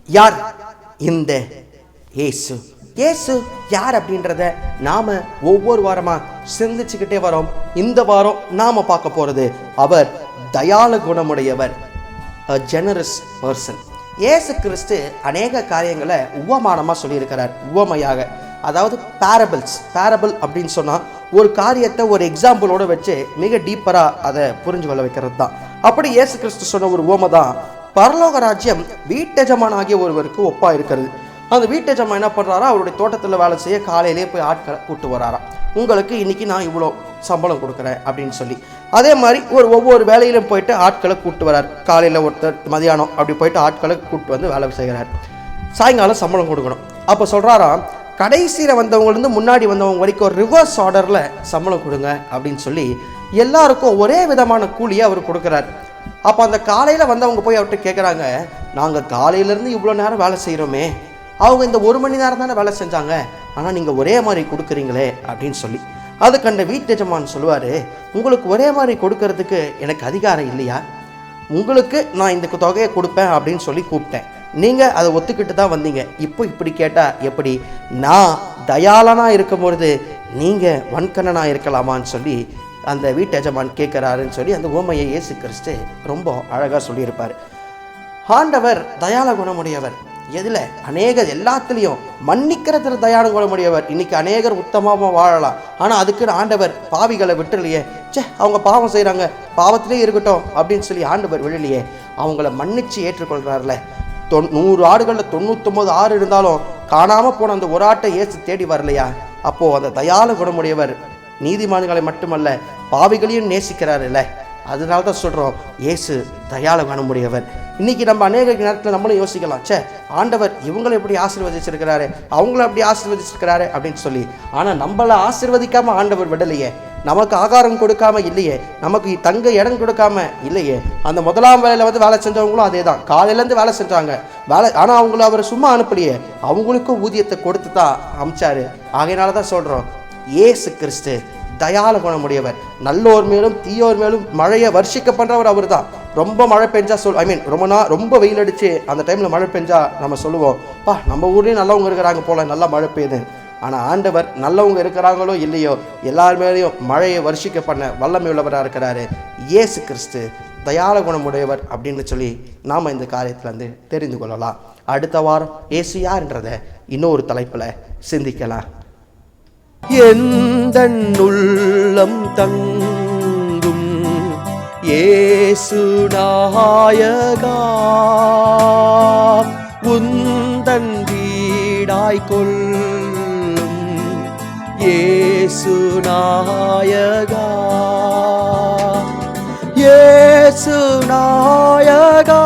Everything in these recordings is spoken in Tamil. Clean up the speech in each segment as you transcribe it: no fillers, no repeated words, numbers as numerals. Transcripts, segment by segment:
யார் இந்த இயேசு? இயேசு யார் அப்படின்றத நாம ஒவ்வொரு வாரமா சிந்திச்சுக்கிட்டே வரோம். இந்த வாரம் நாம பார்க்க போறது அவர் தயாள குணமுடையவர், a generous person. இயேசு கிறிஸ்து அநேக காரியங்களை உவமானமாக சொல்லியிருக்கிறார். உவமையாக, அதாவது பேரபிள் அப்படின்னு சொன்னால் ஒரு காரியத்தை ஒரு எக்ஸாம்பிளோடு வச்சு மிக டீப்பராக அதை புரிஞ்சு கொள்ள வைக்கிறது தான். அப்படி இயேசு கிறிஸ்து சொன்ன ஒரு உவமை தான் பரலோக ராஜ்யம் வீட்டெஜமான் ஆகிய ஒருவருக்கு ஒப்பா இருக்கிறது. அந்த வீட்டெஜமான் என்ன பண்ணுறாரா, அவருடைய தோட்டத்தில் வேலை செய்ய காலையிலே போய் ஆட்களை கூப்பிட்டு வராராம். உங்களுக்கு இன்னைக்கு நான் இவ்வளோ சம்பளம் கொடுக்குறேன் அப்படின்னு சொல்லி. அதே மாதிரி ஒவ்வொரு வேலையிலும் போயிட்டு ஆட்களை கூப்பிட்டு வரார். காலையில் ஒருத்தர், மதியானம் அப்படி போயிட்டு ஆட்களை கூப்பிட்டு வந்து வேலை செய்கிறார். சாயங்காலம் சம்பளம் கொடுக்கணும். அப்போ சொல்கிறாராம், கடைசியில் வந்தவங்கலேருந்து முன்னாடி வந்தவங்க வரைக்கும் ஒரு ரிவர்ஸ் ஆர்டரில் சம்பளம் கொடுங்க அப்படின்னு சொல்லி எல்லாருக்கும் ஒரே விதமான கூலியை அவர் கொடுக்குறார். அப்போ அந்த காலையில் வந்தவங்க போய் அவர்கிட்ட கேட்குறாங்க, நாங்கள் காலையிலேருந்து இவ்வளோ நேரம் வேலை செய்கிறோமே, அவங்க இந்த 1 மணி நேரம் தானே வேலை செஞ்சாங்க, ஆனால் நீங்கள் ஒரே மாதிரி கொடுக்குறீங்களே அப்படின்னு சொல்லி. அது கண்ட வீட்டெஜமான் சொல்லுவார், உங்களுக்கு ஒரே மாதிரி கொடுக்கறதுக்கு எனக்கு அதிகாரம் இல்லையா? உங்களுக்கு நான் இந்த தொகையை கொடுப்பேன் அப்படின்னு சொல்லி கூப்பிட்டேன், நீங்கள் அதை ஒத்துக்கிட்டு தான் வந்தீங்க. இப்போ இப்படி கேட்டால் எப்படி? நான் தயாளனாக இருக்கும்பொழுது நீங்கள் வன்கண்ணனாக இருக்கலாமான்னு சொல்லி அந்த வீட்டெஜமான் கேட்குறாருன்னு சொல்லி அந்த உவமையை இயேசு கிறிஸ்து ரொம்ப அழகாக சொல்லியிருப்பார். ஆண்டவர் தயாள குணமுடையவர். எதில்? எல்லாத்துலேயும் மன்னிக்கிறதுல தயாள குணமுடையவர். இன்னைக்கு அநேகர் உத்தமமாக வாழலாம், ஆனால் அதுக்குன்னு ஆண்டவர் பாவிகளை விட்டுலையே. அவங்க பாவம் செய்கிறாங்க, பாவத்திலே இருக்கட்டும் அப்படின்னு சொல்லி ஆண்டவர் விழலையே. அவங்கள மன்னிச்சு ஏற்றுக்கொள்கிறார்ல. 100 ஆடுகளில் 99 ஆடு இருந்தாலும் காணாமல் போன அந்த ஒரு ஆட்டை இயேசு தேடி வரலையா? அப்போது அந்த தயாள குணமுடையவர் நீதிமான்களை மட்டுமல்ல பாவிகளையும் நேசிக்கிறார் இல்லை? அதனால தான் சொல்கிறோம், இயேசு தயாள குணமுடையவர். இன்றைக்கி நம்ம அநேக நேரத்தில் நம்மளும் யோசிக்கலாம், ஆண்டவர் இவங்களை எப்படி ஆசீர்வதிச்சிருக்கிறாரு, அவங்கள எப்படி ஆசீர்வதிச்சிருக்கிறாரு அப்படின்னு சொல்லி. ஆனால் நம்மளை ஆசீர்வதிக்காமல் ஆண்டவர் விடலையே, நமக்கு ஆகாரம் கொடுக்காம இல்லையே, நமக்கு தங்க இடம் கொடுக்காம இல்லையே. அந்த முதலாம் வேலையில் வந்து வேலை செஞ்சவங்களும் அதே தான், காலையிலேருந்து வேலை செஞ்சாங்க ஆனால் அவங்கள அவர் சும்மா அனுப்பலையே, அவங்களுக்கும் ஊதியத்தை கொடுத்து தான் அமிச்சாரு. ஆகையினால தான் சொல்கிறோம், இயேசு கிறிஸ்து தயாள குணமுடையவர். நல்லோர் மேலும் தீயோர் மேலும் மழையை வர்ஷிக்க பண்ணுறவர் அவர் தான். ரொம்ப மழை பெஞ்சா ரொம்ப வெயில் அடிச்சு அந்த டைமில் மழை பெஞ்சா நம்ம சொல்லுவோம், நம்ம ஊர்லேயும் நல்லவங்க இருக்கிறாங்க போல, நல்லா மழை பெய்யுது. ஆனால் ஆண்டவர் நல்லவங்க இருக்கிறாங்களோ இல்லையோ எல்லார் மேலேயும் மழையை வர்ஷிக்க பண்ண வல்லமை உள்ளவராக இருக்கிறாரு. இயேசு கிறிஸ்து தயாள குணமுடையவர் அப்படின்னு சொல்லி நாம் இந்த காரியத்தில் வந்து தெரிந்து கொள்ளலாம். அடுத்த வாரம் இயேசு யார்ன்றதை இன்னொரு தலைப்பில் சிந்திக்கலாம். எந்தன் உள்ளம் தங்கும் இயேசு நாயகா, உந்தன் வீடாய் கொள்ளும் இயேசு நாயகா, இயேசு நாயகா,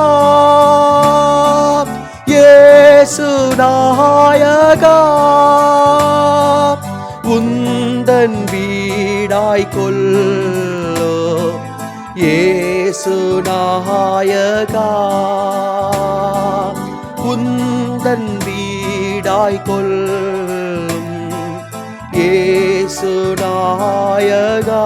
இயேசு நாயகா, உந்தன் வீடாய் கொள்ளோ இயேசு நாயகா, உந்தன் வீடாய் கொள்ளும் இயேசு நாயகா.